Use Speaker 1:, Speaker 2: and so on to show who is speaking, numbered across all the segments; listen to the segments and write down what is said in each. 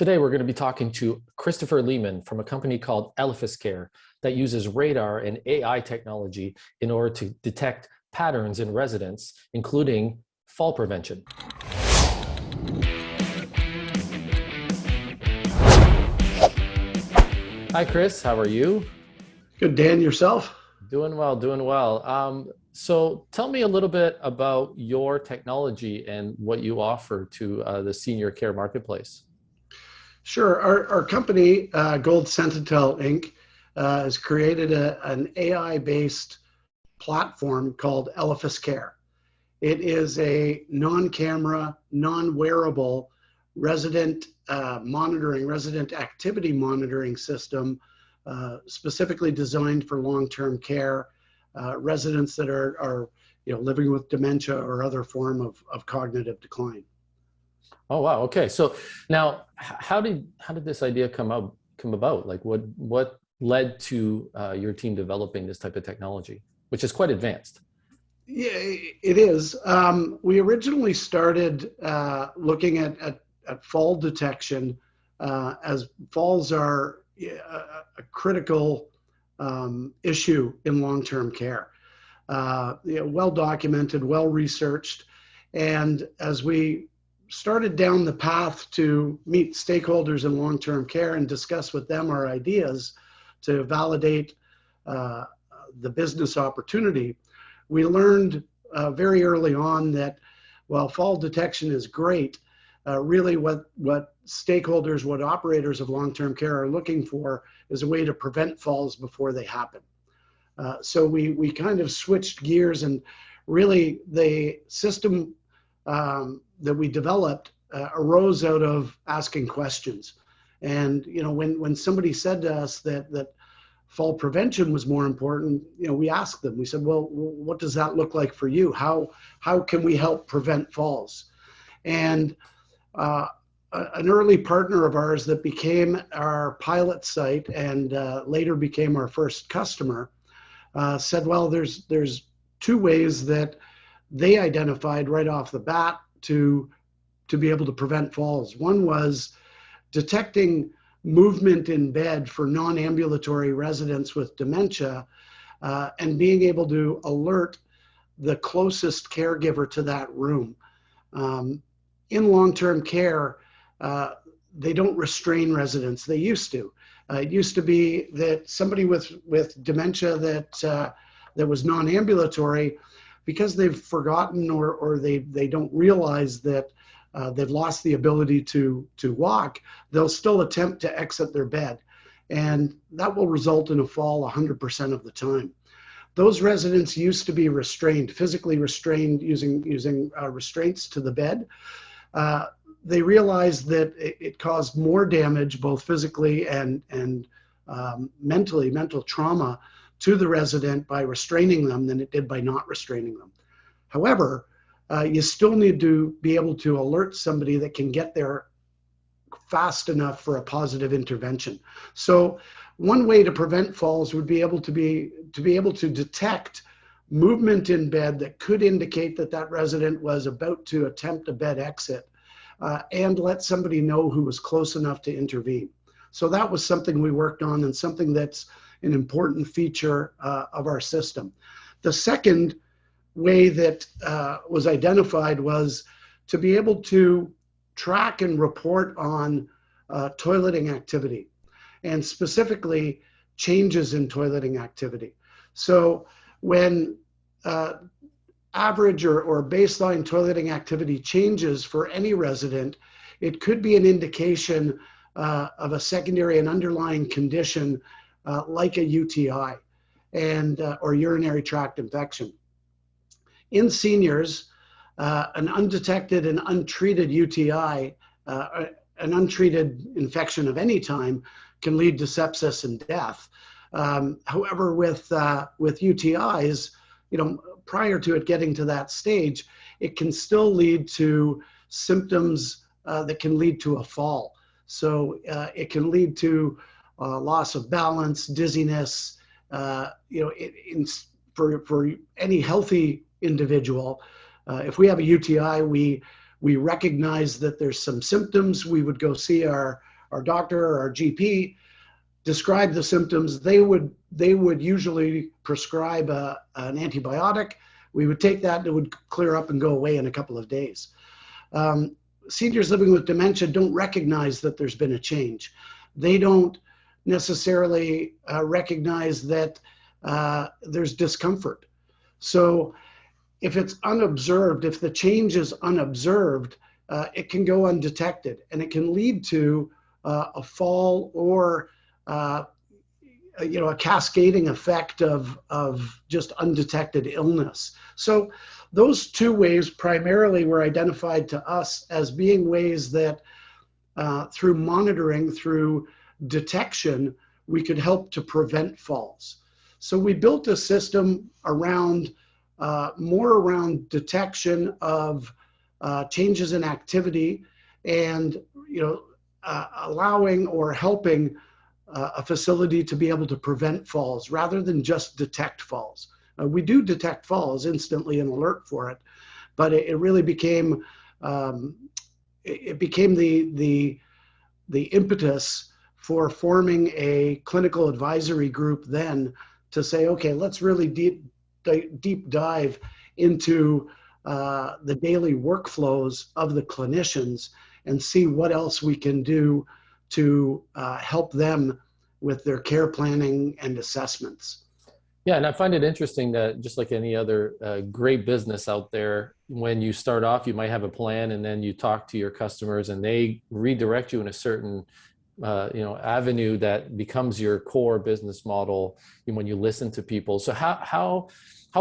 Speaker 1: Today, we're going to be talking to Christopher Lehman from a company called Care that uses radar and AI technology in order to detect patterns in residents, including fall prevention. Hi, Chris. How are you?
Speaker 2: Good, Dan. Yourself?
Speaker 1: Doing well, doing well. So tell me a little bit about your technology and what you offer to the senior care marketplace.
Speaker 2: Sure. Our company, Gold Sentinel Inc., has created an AI-based platform called Care. It is a non-camera, non-wearable resident resident activity monitoring system specifically designed for long-term care residents that are living with dementia or other form of cognitive decline.
Speaker 1: Oh wow. Okay. So now, how did this idea come about? Like, what led to your team developing this type of technology, which is quite advanced?
Speaker 2: Yeah, it is. We originally started looking at fall detection as falls are a critical issue in long-term care. Well documented, well researched, and as we started down the path to meet stakeholders in long-term care and discuss with them our ideas to validate the business opportunity, we learned very early on that while fall detection is great, really what stakeholders, what operators of long-term care are looking for is a way to prevent falls before they happen. So we kind of switched gears, and really the system that we developed arose out of asking questions. And when somebody said to us that fall prevention was more important, we asked them. We said, well, what does that look like for you? How can we help prevent falls? And an early partner of ours that became our pilot site and later became our first customer said, well, there's two ways that they identified right off the bat to be able to prevent falls. One was detecting movement in bed for non-ambulatory residents with dementia and being able to alert the closest caregiver to that room. In long-term care, they don't restrain residents. They used to. It used to be that somebody with dementia that was non-ambulatory, because they've forgotten or they don't realize that they've lost the ability to walk, they'll still attempt to exit their bed. And that will result in a fall 100% of the time. Those residents used to be restrained, physically restrained using restraints to the bed. They realized that it caused more damage, both physically and mental trauma to the resident by restraining them than it did by not restraining them. However, you still need to be able to alert somebody that can get there fast enough for a positive intervention. So one way to prevent falls would be able to detect movement in bed that could indicate that resident was about to attempt a bed exit and let somebody know who was close enough to intervene. So that was something we worked on and something that's an important feature of our system. The second way that was identified was to be able to track and report on toileting activity, and specifically changes in toileting activity. So when average or baseline toileting activity changes for any resident, it could be an indication of a secondary and underlying condition like a UTI or urinary tract infection. In seniors, an undetected and untreated UTI, an untreated infection of any time, can lead to sepsis and death. However, with UTIs, prior to it getting to that stage, it can still lead to symptoms that can lead to a fall. So it can lead to loss of balance, dizziness. For any healthy individual, if we have a UTI, we recognize that there's some symptoms. We would go see our our doctor or our GP describe the symptoms, they would usually prescribe an antibiotic. We would take that and it would clear up and go away in a couple of days. Seniors living with dementia don't recognize that there's been a change. They don't necessarily recognize that there's discomfort. So if it's unobserved, if the change is unobserved, it can go undetected, and it can lead to a fall or a cascading effect of just undetected illness. So those two ways primarily were identified to us as being ways that through monitoring, through detection, we could help to prevent falls. So we built a system around more around detection of changes in activity, and allowing or helping a facility to be able to prevent falls rather than just detect falls. We do detect falls instantly and alert for it, but it really became the impetus for forming a clinical advisory group then to say, okay, let's really deep dive into the daily workflows of the clinicians and see what else we can do to help them with their care planning and assessments.
Speaker 1: Yeah, and I find it interesting that just like any other great business out there, when you start off, you might have a plan, and then you talk to your customers, and they redirect you in a certain avenue that becomes your core business model when you listen to people. So how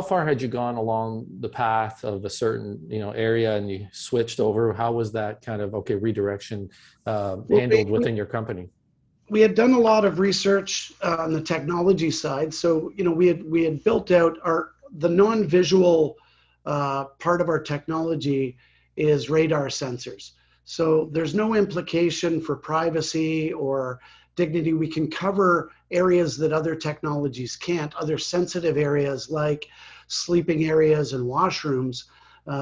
Speaker 1: far had you gone along the path of a certain area, and you switched over? How was that kind of redirection handled within your company?
Speaker 2: We had done a lot of research on the technology side. So we had built out the non-visual part of our technology is radar sensors. So there's no implication for privacy or dignity. We can cover areas that other technologies can't, other sensitive areas like sleeping areas and washrooms,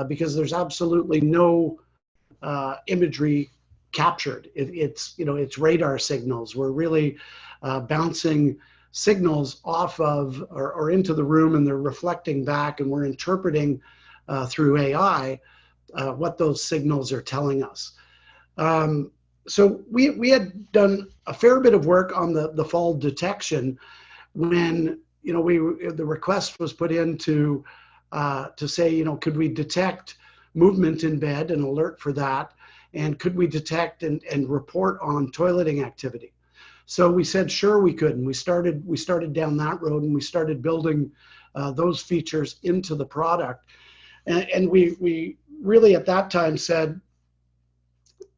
Speaker 2: because there's absolutely no imagery captured. It's radar signals. We're really bouncing signals off of or into the room, and they're reflecting back, and we're interpreting through AI what those signals are telling us. So we had done a fair bit of work on the fall detection when the request was put in to say, could we detect movement in bed and alert for that, and could we detect and report on toileting activity? So we said sure we could, and we started down that road, and we started building those features into the product, and we really at that time said,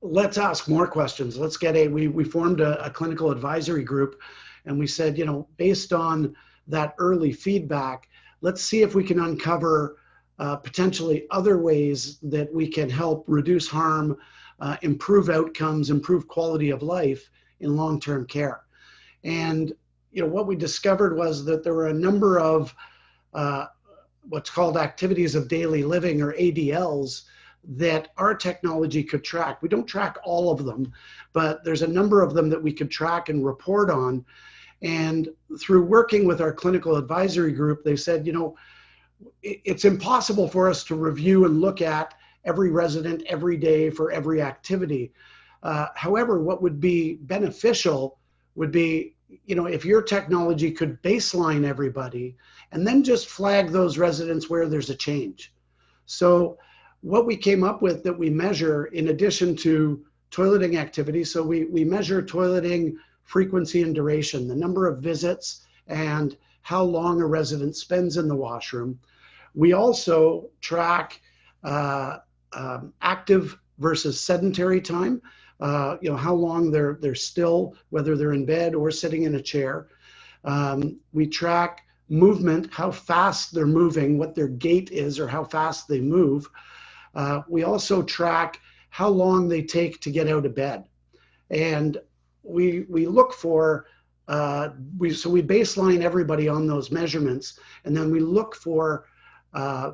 Speaker 2: let's ask more questions. We formed a clinical advisory group, and we said, based on that early feedback, let's see if we can uncover potentially other ways that we can help reduce harm, improve outcomes, improve quality of life in long-term care. And what we discovered was that there were a number of what's called activities of daily living, or ADLs, that our technology could track. We don't track all of them, but there's a number of them that we could track and report on. And through working with our clinical advisory group, they said, it's impossible for us to review and look at every resident every day for every activity. However, what would be beneficial would be, if your technology could baseline everybody and then just flag those residents where there's a change. So what we came up with that we measure, in addition to toileting activity, so we measure toileting frequency and duration, the number of visits and how long a resident spends in the washroom. We also track active versus sedentary time, how long they're still, whether they're in bed or sitting in a chair. We track movement, how fast they're moving, what their gait is, or how fast they move. We also track how long they take to get out of bed. And we look for, so we baseline everybody on those measurements, and then we look for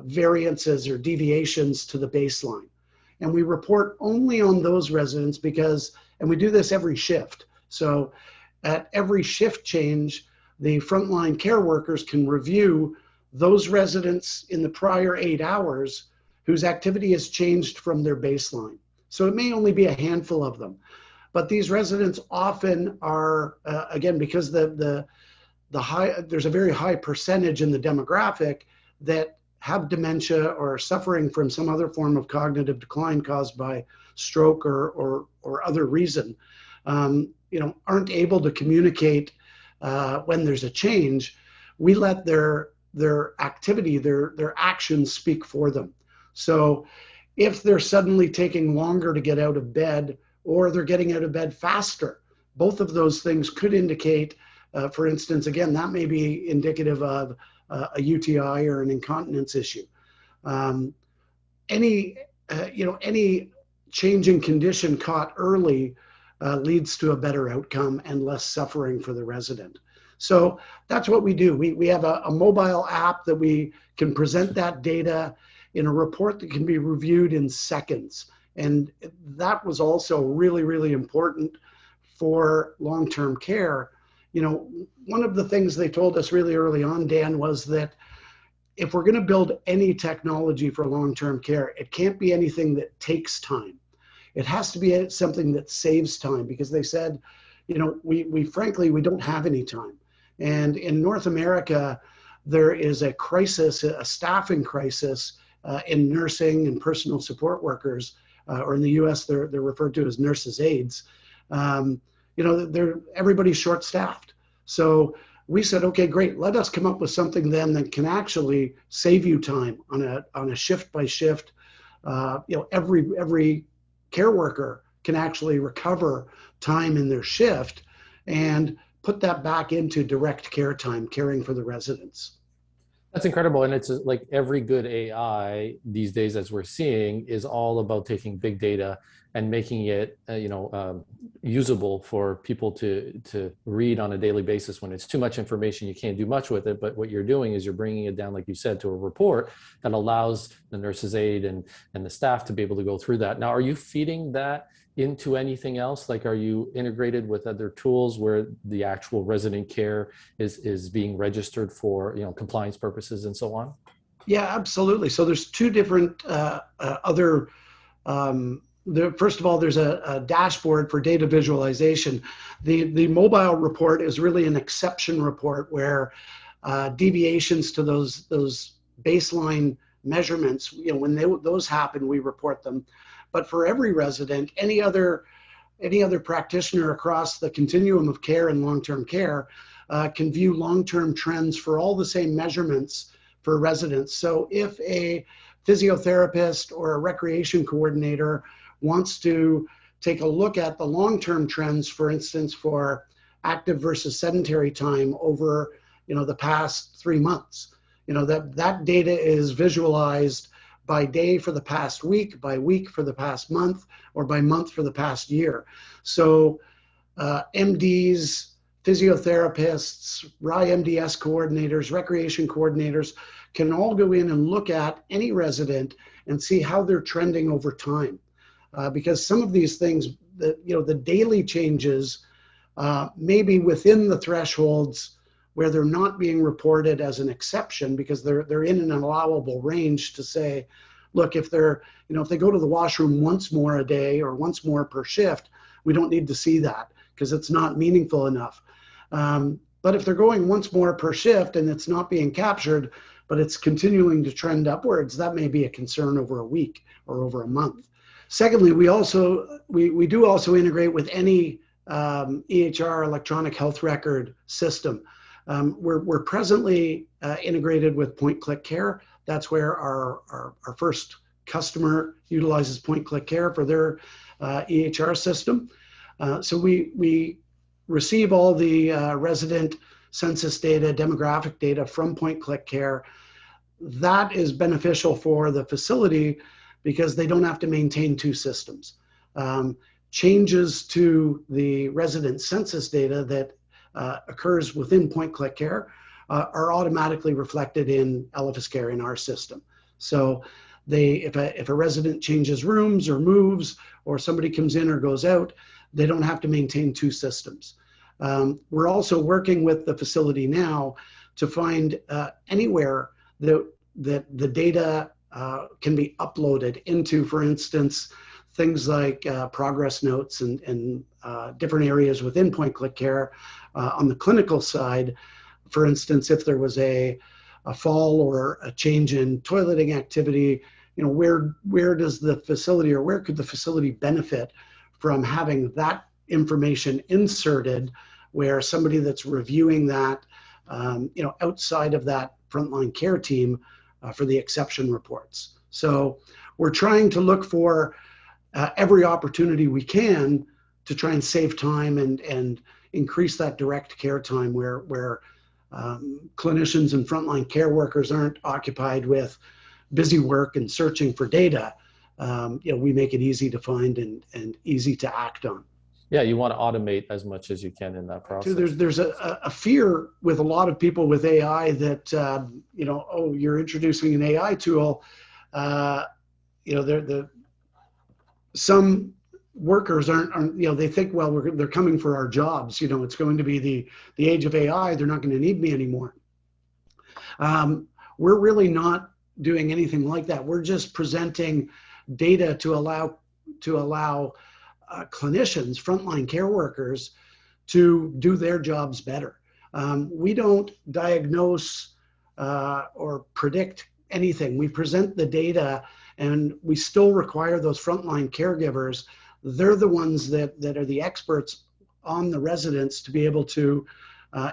Speaker 2: variances or deviations to the baseline. And we report only on those residents, because And we do this every shift. So at every shift change, the frontline care workers can review those residents in the prior 8 hours whose activity has changed from their baseline. So it may only be a handful of them, but these residents often are, again, because there's a very high percentage in the demographic that have dementia or are suffering from some other form of cognitive decline caused by stroke or other reason, aren't able to communicate when there's a change. We let their activity, their actions speak for them. So if they're suddenly taking longer to get out of bed or they're getting out of bed faster, both of those things could indicate, for instance, again, that may be indicative of a UTI or an incontinence issue. Any change in condition caught early leads to a better outcome and less suffering for the resident. So that's what we do. We have a mobile app that we can present that data in a report that can be reviewed in seconds. And that was also really, really important for long-term care. One of the things they told us really early on, Dan, was that if we're going to build any technology for long-term care, it can't be anything that takes time. It has to be something that saves time, because they said, we frankly, we don't have any time. And in North America, there is a crisis, a staffing crisis in nursing and personal support workers, or in the US, they're referred to as nurses' aides. Everybody's short-staffed. So we said, okay, great. Let us come up with something then that can actually save you time on a shift by shift. Every care worker can actually recover time in their shift and put that back into direct care time, caring for the residents.
Speaker 1: That's incredible. And it's like every good AI these days, as we're seeing, is all about taking big data and making it, usable for people to read on a daily basis. When it's too much information, you can't do much with it. But what you're doing is you're bringing it down, like you said, to a report that allows the nurse's aide and the staff to be able to go through that. Now, are you feeding that into anything else? Like, are you integrated with other tools where the actual resident care is being registered for, compliance purposes and so on?
Speaker 2: Yeah, absolutely. So there's two different other. First of all, there's a dashboard for data visualization. The mobile report is really an exception report where deviations to those baseline measurements, when those happen, we report them. But for every resident, any other practitioner across the continuum of care and long-term care can view long-term trends for all the same measurements for residents. So if a physiotherapist or a recreation coordinator wants to take a look at the long-term trends, for instance, for active versus sedentary time over, the past 3 months, that data is visualized by day for the past week, by week for the past month, or by month for the past year. So MDs, physiotherapists, RIMDS coordinators, recreation coordinators can all go in and look at any resident and see how they're trending over time. Because some of these things, the daily changes may be within the thresholds where they're not being reported as an exception, because they're in an allowable range to say, look, if they go to the washroom once more a day or once more per shift, we don't need to see that because it's not meaningful enough. But if they're going once more per shift and it's not being captured, but it's continuing to trend upwards, that may be a concern over a week or over a month. Secondly, we do also integrate with any EHR, electronic health record system. We're presently integrated with point-click care. That's where our first customer utilizes point-click care for their EHR system. So we receive all the resident census data, demographic data from point-click care. That is beneficial for the facility because they don't have to maintain two systems. Changes to the resident census data that occurs within point-click care are automatically reflected in Elephas Care in our system. So if a resident changes rooms or moves, or somebody comes in or goes out, they don't have to maintain two systems. We're also working with the facility now to find anywhere that the data can be uploaded into, for instance, things like progress notes and different areas within point-click care. On the clinical side, for instance, if there was a fall or a change in toileting activity, where does the facility, or where could the facility benefit from having that information inserted, where somebody that's reviewing that, outside of that frontline care team for the exception reports. So we're trying to look for every opportunity we can to try and save time and increase that direct care time where clinicians and frontline care workers aren't occupied with busy work and searching for data. We make it easy to find and easy to act on.
Speaker 1: Yeah, you want to automate as much as you can in that process.
Speaker 2: There's a fear with a lot of people with AI that, oh, you're introducing an AI tool. Some workers aren't, they think, well, they're coming for our jobs. It's going to be the age of AI. They're not going to need me anymore. We're really not doing anything like that. We're just presenting data to allow clinicians, frontline care workers, to do their jobs better. We don't diagnose or predict anything. We present the data, and we still require those frontline caregivers. They're the ones that are the experts on the residents to be able to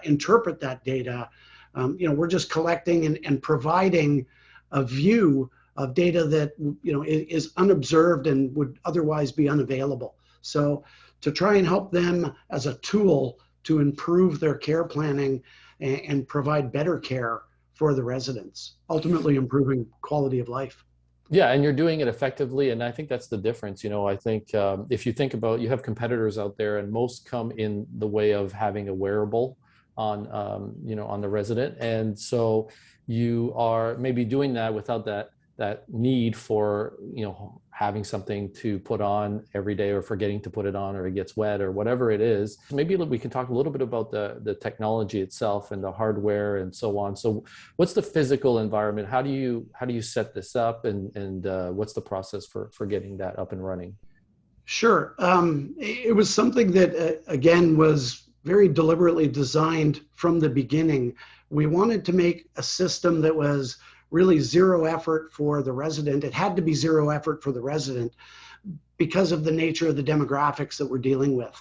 Speaker 2: interpret that data. We're just collecting and providing a view of data that is unobserved and would otherwise be unavailable. So to try and help them as a tool to improve their care planning and provide better care for the residents, ultimately improving quality of life.
Speaker 1: Yeah, and you're doing it effectively, and I think that's the difference. I think if you think about, you have competitors out there, and most come in the way of having a wearable on on the resident, and so you are maybe doing that without that need for having something to put on every day, or forgetting to put it on, or it gets wet, or whatever it is. Maybe we can talk a little bit about the technology itself and the hardware and so on. So what's the physical environment? How do you set this up, and what's the process for getting that up and running?
Speaker 2: Sure. It was something that again was very deliberately designed from the beginning. We wanted to make a system that was really zero effort for the resident. It had to be zero effort for the resident because of the nature of the demographics that we're dealing with.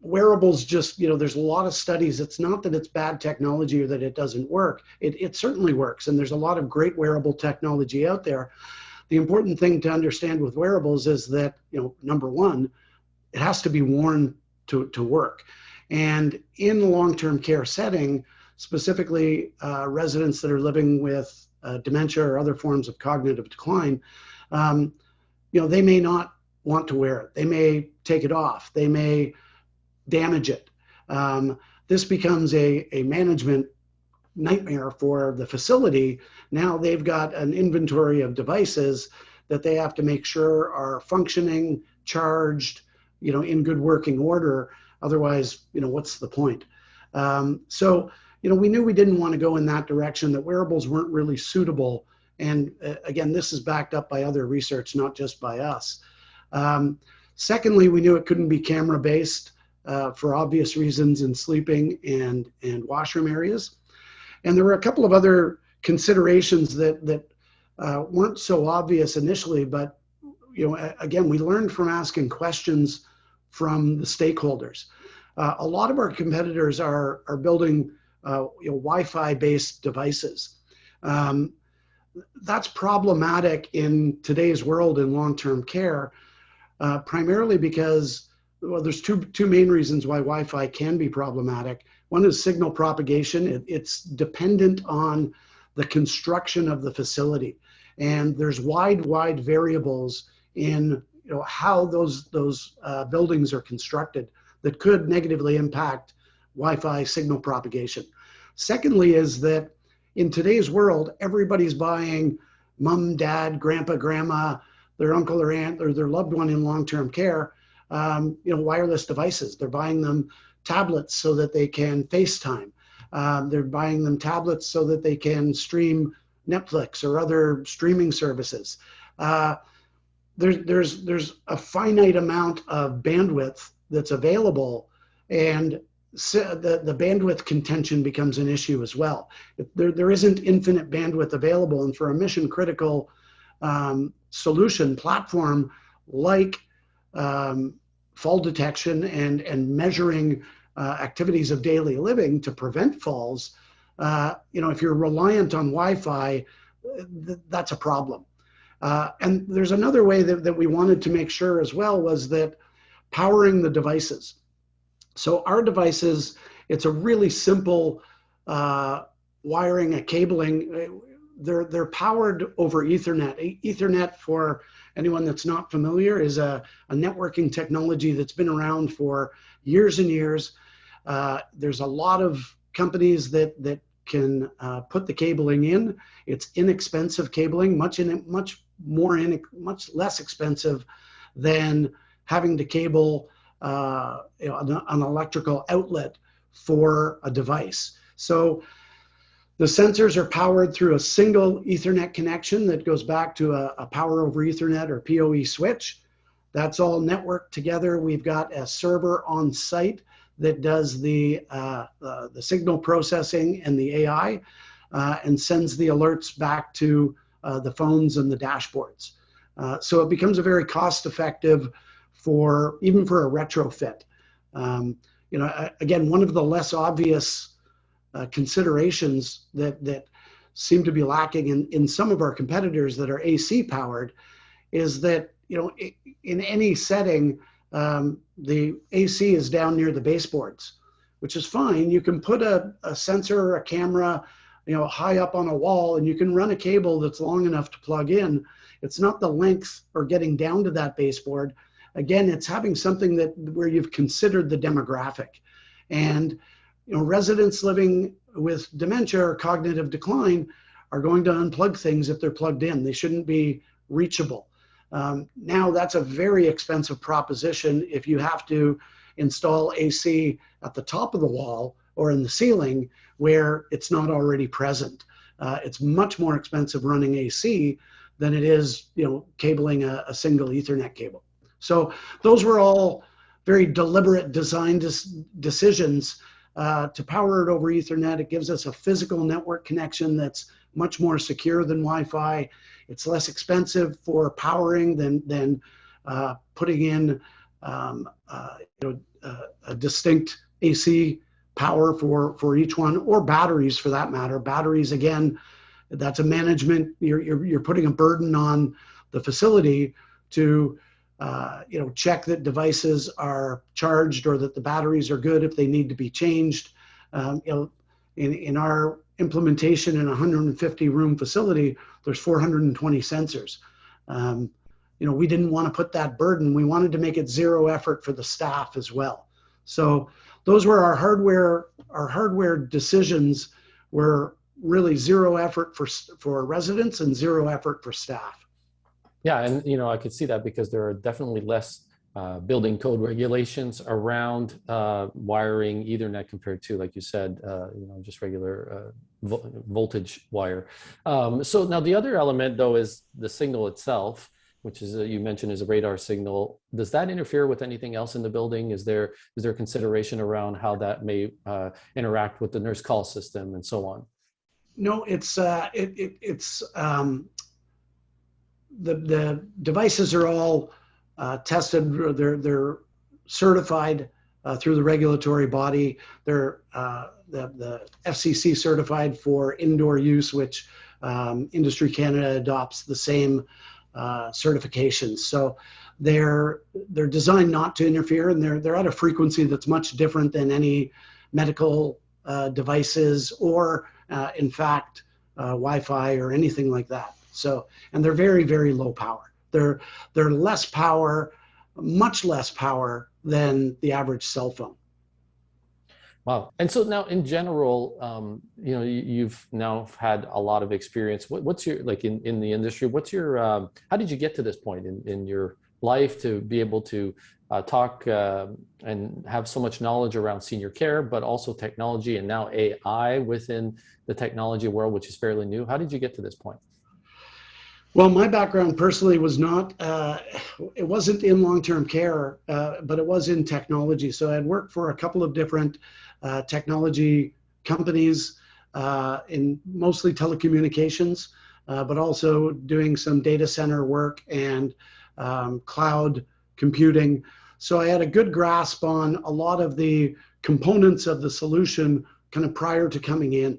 Speaker 2: Wearables just, there's a lot of studies. It's not that it's bad technology or that it doesn't work. It certainly works. And there's a lot of great wearable technology out there. The important thing to understand with wearables is that, number one, it has to be worn to work. And in the long-term care setting, specifically residents that are living with dementia or other forms of cognitive decline, they may not want to wear it. They may take it off. They may damage it. This becomes a management nightmare for the facility. Now they've got an inventory of devices that they have to make sure are functioning, charged, in good working order. Otherwise, what's the point? So we knew we didn't want to go in that direction, that wearables weren't really suitable. And again, this is backed up by other research, not just by us. Secondly, we knew it couldn't be camera-based for obvious reasons in sleeping and washroom areas. And there were a couple of other considerations that weren't so obvious initially, but again, we learned from asking questions from the stakeholders. A lot of our competitors are building Wi-Fi based devices. That's problematic in today's world in long-term care, primarily because, well, there's two main reasons why Wi-Fi can be problematic. One is signal propagation. It's dependent on the construction of the facility, and there's wide variables in how those buildings are constructed that could negatively impact Wi-Fi signal propagation. Secondly is that in today's world, everybody's buying mom, dad, grandpa, grandma, their uncle or aunt or their loved one in long-term care, wireless devices. They're buying them tablets so that they can FaceTime. They're buying them tablets so that they can stream Netflix or other streaming services. There's a finite amount of bandwidth that's available, and so the bandwidth contention becomes an issue as well. There isn't infinite bandwidth available, and for a mission critical solution platform like fall detection and measuring activities of daily living to prevent falls, if you're reliant on Wi-Fi, that's a problem. And there's another way that we wanted to make sure as well was that powering the devices. So our devices, it's a really simple wiring, a cabling. They're powered over Ethernet. Ethernet, for anyone that's not familiar, is a networking technology that's been around for years and years. There's a lot of companies that can put the cabling in. It's inexpensive cabling, much less expensive than having to cable an electrical outlet for a device. So the sensors are powered through a single Ethernet connection that goes back to a power over Ethernet or PoE switch. That's all networked together. We've got a server on site that does the signal processing and the AI and sends the alerts back to the phones and the dashboards. So it becomes a very cost-effective even for a retrofit. Again, one of the less obvious considerations that seem to be lacking in some of our competitors that are AC powered is that, in any setting, the AC is down near the baseboards, which is fine. You can put a sensor or a camera, high up on a wall, and you can run a cable that's long enough to plug in. It's not the length or getting down to that baseboard. Again, it's having something where you've considered the demographic. And residents living with dementia or cognitive decline are going to unplug things if they're plugged in. They shouldn't be reachable. Now that's a very expensive proposition if you have to install AC at the top of the wall or in the ceiling where it's not already present. It's much more expensive running AC than it is, cabling a single Ethernet cable. So those were all very deliberate design decisions to power it over Ethernet. It gives us a physical network connection that's much more secure than Wi-Fi. It's less expensive for powering than putting in a distinct AC power for each one, or batteries for that matter. Batteries, again, that's a management. You're putting a burden on the facility to check that devices are charged or that the batteries are good if they need to be changed. In our implementation in a 150-room facility, there's 420 sensors. We didn't want to put that burden. We wanted to make it zero effort for the staff as well. So those were our hardware. Our hardware decisions were really zero effort for residents and zero effort for staff.
Speaker 1: Yeah, and I could see that because there are definitely less building code regulations around wiring Ethernet compared to, like you said, just regular voltage wire. So now the other element, though, is the signal itself, which is you mentioned is a radar signal. Does that interfere with anything else in the building? Is there consideration around how that may interact with the nurse call system and so on?
Speaker 2: No, it's the devices are all tested. They're certified through the regulatory body. They're the FCC certified for indoor use, which Industry Canada adopts the same certifications. So they're designed not to interfere, and they're at a frequency that's much different than any medical devices or in fact Wi-Fi or anything like that. So, and they're very, very low power. They're less power, much less power than the average cell phone.
Speaker 1: Wow. And so now in general, you've now had a lot of experience. What's your, like in the industry, what's your, how did you get to this point in your life to be able to talk and have so much knowledge around senior care, but also technology and now AI within the technology world, which is fairly new? How did you get to this point?
Speaker 2: Well, my background personally was not, it wasn't in long-term care, but it was in technology. So I had worked for a couple of different technology companies in mostly telecommunications, but also doing some data center work and cloud computing. So I had a good grasp on a lot of the components of the solution kind of prior to coming in,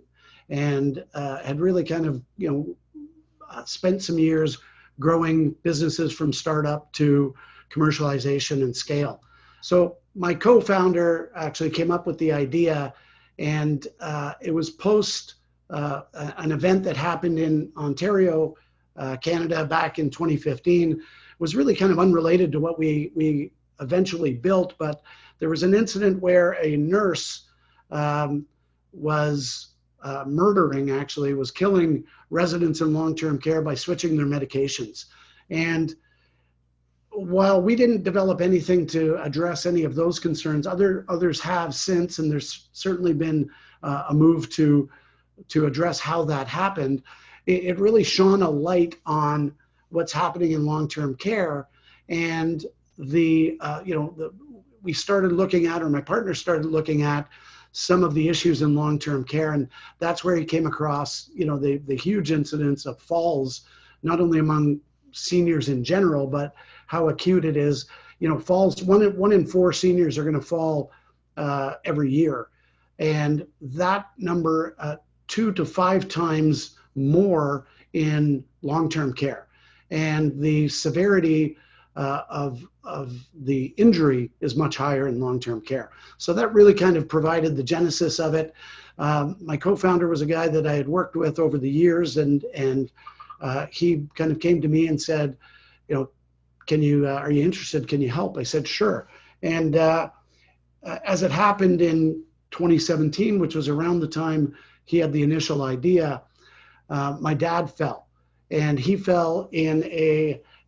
Speaker 2: and had really kind of, spent some years growing businesses from startup to commercialization and scale. So my co-founder actually came up with the idea, and it was post an event that happened in Ontario, Canada, back in 2015. It was really kind of unrelated to what we eventually built, but there was an incident where a nurse was murdering, actually, was killing residents in long-term care by switching their medications. And while we didn't develop anything to address any of those concerns, others have since, and there's certainly been a move to address how that happened. It really shone a light on what's happening in long-term care, and we started looking at, or my partner started looking at, some of the issues in long-term care, and that's where he came across, the huge incidence of falls, not only among seniors in general, but how acute it is. Falls, one in four seniors are going to fall every year, and that number 2 to 5 times more in long-term care, and the severity of the injury is much higher in long-term care. So that really kind of provided the genesis of it. My co-founder was a guy that I had worked with over the years, and he kind of came to me and said, are you interested? Can you help? I said, sure. And as it happened in 2017, which was around the time he had the initial idea, my dad fell, and he fell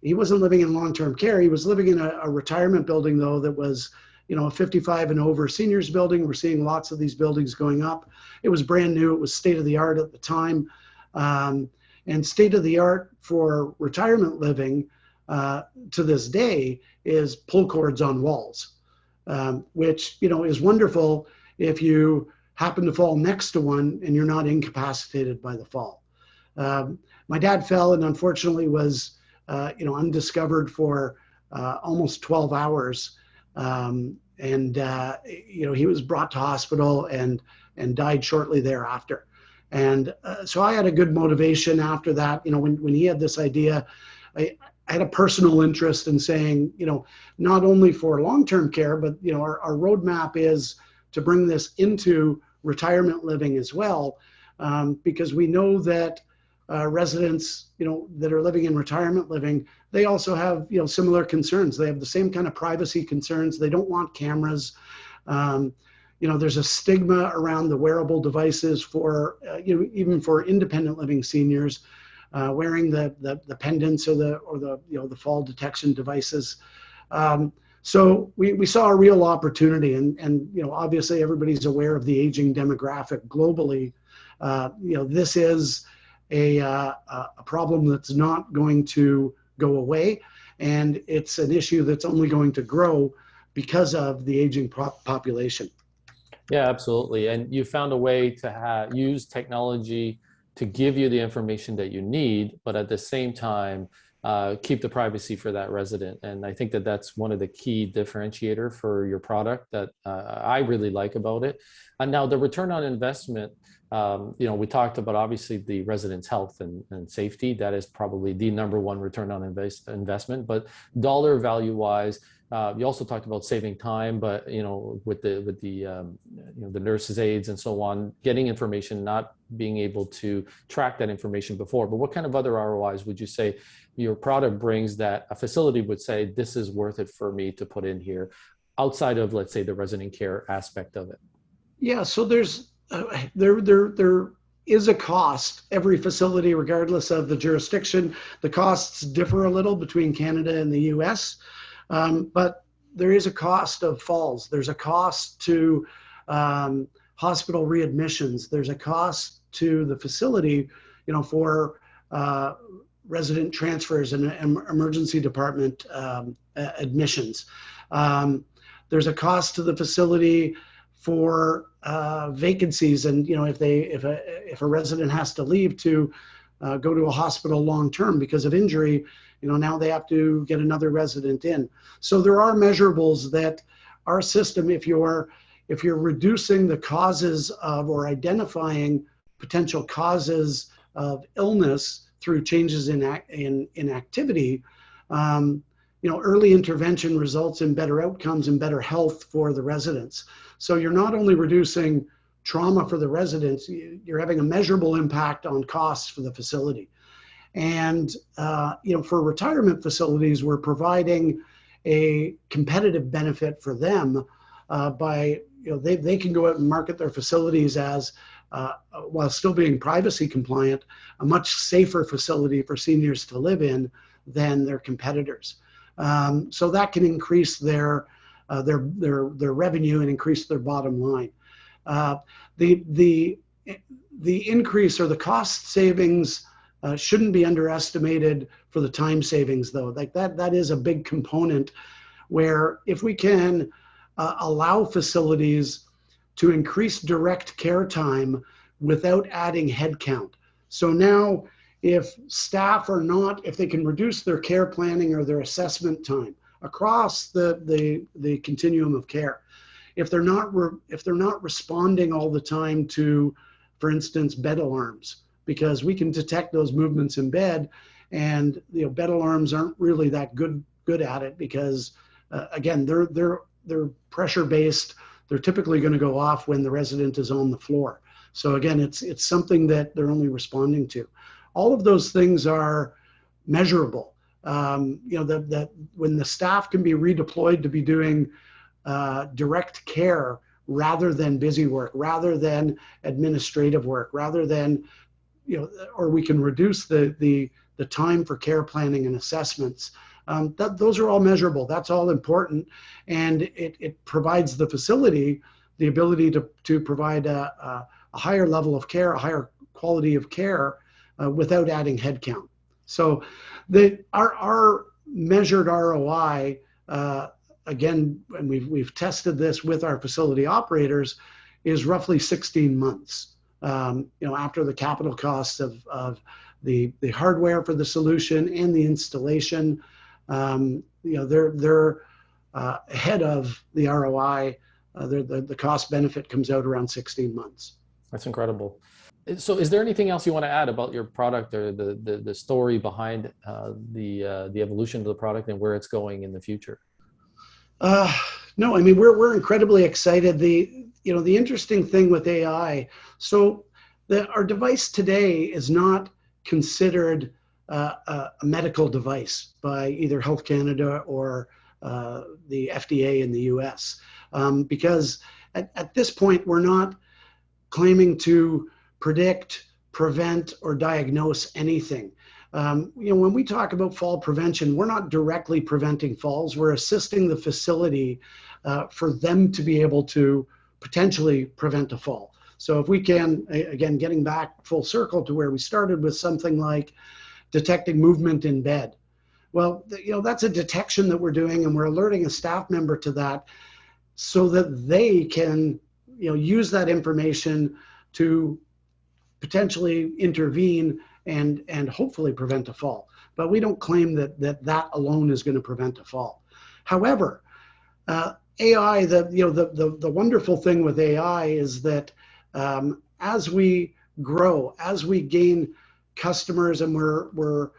Speaker 2: he wasn't living in long-term care. He was living in a retirement building, though, that was, a 55 and over seniors building. We're seeing lots of these buildings going up. It was brand new. It was state of the art at the time. And state of the art for retirement living to this day is pull cords on walls, which, is wonderful if you happen to fall next to one and you're not incapacitated by the fall. My dad fell and unfortunately was undiscovered for almost 12 hours. He was brought to hospital and died shortly thereafter. And so I had a good motivation after that. When he had this idea, I had a personal interest in saying, not only for long-term care, but, our roadmap is to bring this into retirement living as well, because we know that residents, that are living in retirement living, they also have, similar concerns. They have the same kind of privacy concerns. They don't want cameras. There's a stigma around the wearable devices for, even for independent living seniors, wearing the pendants or the fall detection devices. So we saw a real opportunity, and obviously everybody's aware of the aging demographic globally. This is a problem that's not going to go away, and it's an issue that's only going to grow because of the aging population.
Speaker 1: Yeah, absolutely. And you found a way to use technology to give you the information that you need, but at the same time, keep the privacy for that resident. And I think that that's one of the key differentiator for your product that I really like about it. And now the return on investment, we talked about obviously the resident's health and safety. That is probably the number one return on investment. But dollar value wise, you also talked about saving time, but with the nurses' aides and so on, getting information, not being able to track that information before. But what kind of other ROIs would you say your product brings that a facility would say this is worth it for me to put in here, outside of, let's say, the resident care aspect of it?
Speaker 2: Yeah, so there is a cost. Every facility, regardless of the jurisdiction, the costs differ a little between Canada and the U.S. But there is a cost of falls. There's a cost to hospital readmissions. There's a cost to the facility, for resident transfers and emergency department admissions. There's a cost to the facility for vacancies, and if a resident has to leave to go to a hospital long term because of injury, now they have to get another resident in. So there are measurables that our system, if you're reducing the causes of or identifying potential causes of illness through changes in activity, early intervention results in better outcomes and better health for the residents. So you're not only reducing trauma for the residents, you're having a measurable impact on costs for the facility. And for retirement facilities, we're providing a competitive benefit for them by they can go out and market their facilities as while still being privacy compliant, a much safer facility for seniors to live in than their competitors. So that can increase their revenue and increase their bottom line. The increase or the cost savings shouldn't be underestimated for the time savings, though. Like that is a big component where if we can allow facilities to increase direct care time without adding headcount. So now if staff if they can reduce their care planning or their assessment time across the continuum of care, if they're not responding all the time to, for instance, bed alarms, because we can detect those movements in bed, and bed alarms aren't really that good at it because again they're pressure based. They're typically going to go off when the resident is on the floor. So again, it's something that they're only responding to. All of those things are measurable. That when the staff can be redeployed to be doing direct care rather than busy work, rather than administrative work, rather than or we can reduce the time for care planning and assessments. Those are all measurable. That's all important, and it provides the facility the ability to provide a higher level of care, a higher quality of care without adding headcount. So our measured ROI, again, and we've tested this with our facility operators, is roughly 16 months. After the capital costs of the hardware for the solution and the installation, they're ahead of the ROI. The cost benefit comes out around 16 months.
Speaker 1: That's incredible. So is there anything else you want to add about your product or the story behind the evolution of the product and where it's going in the future?
Speaker 2: No, I mean, we're incredibly excited. The interesting thing with AI, so our device today is not considered a medical device by either Health Canada or the FDA in the US, because at this point, we're not claiming to predict, prevent, or diagnose anything. When we talk about fall prevention, we're not directly preventing falls. We're assisting the facility for them to be able to potentially prevent a fall. So if we can, again, getting back full circle to where we started with something like detecting movement in bed. Well, that's a detection that we're doing, and we're alerting a staff member to that so that they can, use that information to potentially intervene and hopefully prevent a fall. But we don't claim that alone is going to prevent a fall. However, AI, the wonderful thing with AI is that as we grow, as we gain customers, and we're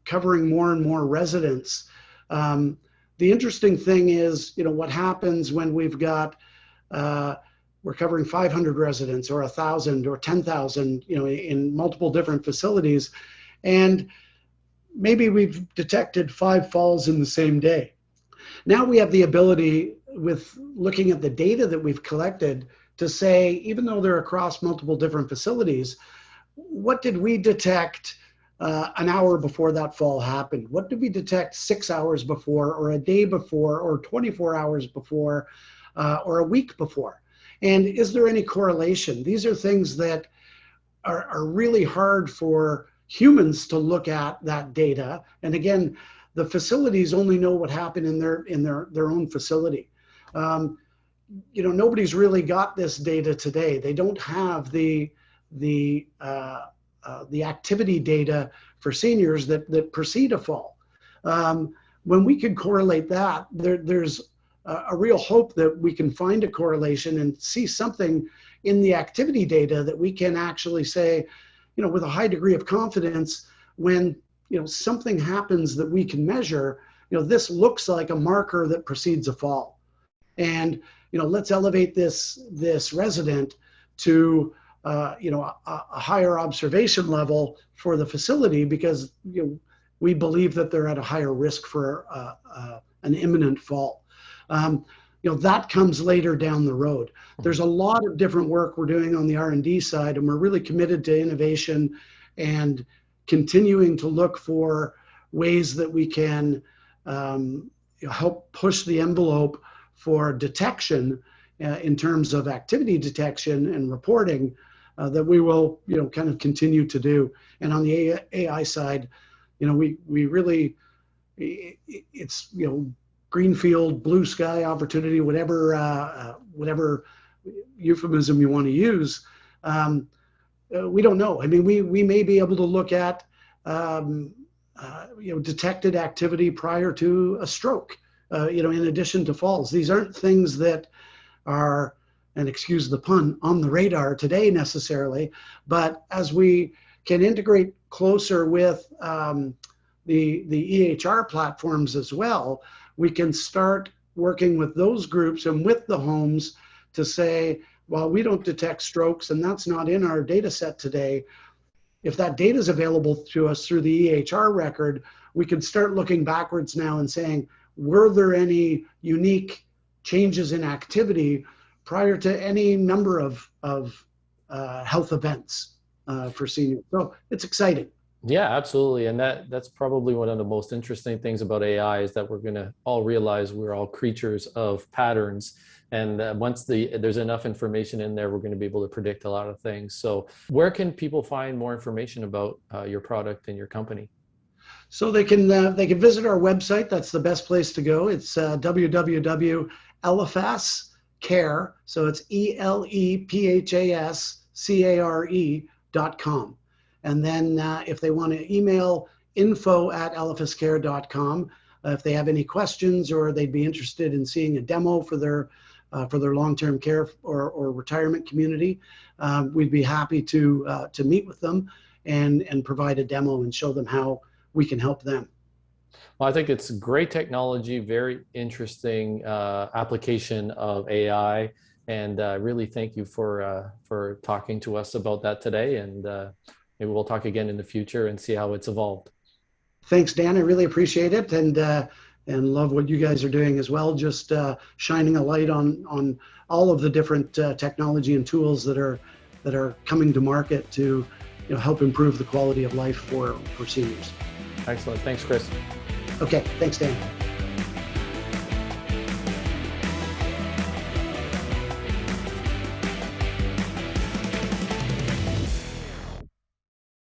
Speaker 2: covering more and more residents, the interesting thing is, what happens when we've got we're covering 500 residents or 1,000 or 10,000, in multiple different facilities, and maybe we've detected 5 falls in the same day. Now we have the ability, with looking at the data that we've collected to say, even though they're across multiple different facilities, what did we detect an hour before that fall happened? What did we detect 6 hours before, or a day before, or 24 hours before, or a week before? And is there any correlation? These are things that are really hard for humans to look at that data. And again, the facilities only know what happened in their own facility. Nobody's really got this data today. They don't have the activity data for seniors that precede a fall. When we can correlate that, there's a real hope that we can find a correlation and see something in the activity data that we can actually say, with a high degree of confidence, when something happens that we can measure, this looks like a marker that precedes a fall. And let's elevate this resident to a higher observation level for the facility, because we believe that they're at a higher risk for an imminent fall. That comes later down the road. There's a lot of different work we're doing on the R&D side, and we're really committed to innovation and continuing to look for ways that we can help push the envelope for detection in terms of activity detection and reporting, that we will kind of continue to do. And on the AI side, we really, it's greenfield, blue sky opportunity, whatever euphemism you want to use. We don't know. I mean, we may be able to look at detected activity prior to a stroke, in addition to falls. These aren't things that are, and excuse the pun, on the radar today necessarily, but as we can integrate closer with the EHR platforms as well, we can start working with those groups and with the homes to say, well, we don't detect strokes, and that's not in our data set today. If that data is available to us through the EHR record, we can start looking backwards now and saying, were there any unique changes in activity prior to any number of health events for seniors? So it's exciting.
Speaker 1: Yeah, absolutely. And that's probably one of the most interesting things about AI, is that we're going to all realize we're all creatures of patterns. And once there's enough information in there, we're going to be able to predict a lot of things. So where can people find more information about your product and your company?
Speaker 2: So they can visit our website. That's the best place to go. It's www.elephascare. So it's ELEPHASCARE.com. And then if they want to email info@elephascare.com, if they have any questions, or they'd be interested in seeing a demo for their long-term care or retirement community, we'd be happy to meet with them and provide a demo and show them how we can help them.
Speaker 1: Well, I think it's great technology, very interesting application of AI, and really thank you for talking to us about that today. And maybe we'll talk again in the future and see how it's evolved.
Speaker 2: Thanks, Dan. I really appreciate it, and love what you guys are doing as well. Just shining a light on all of the different technology and tools that are coming to market to help improve the quality of life for seniors.
Speaker 1: Excellent. Thanks, Chris.
Speaker 2: Okay. Thanks, Dan.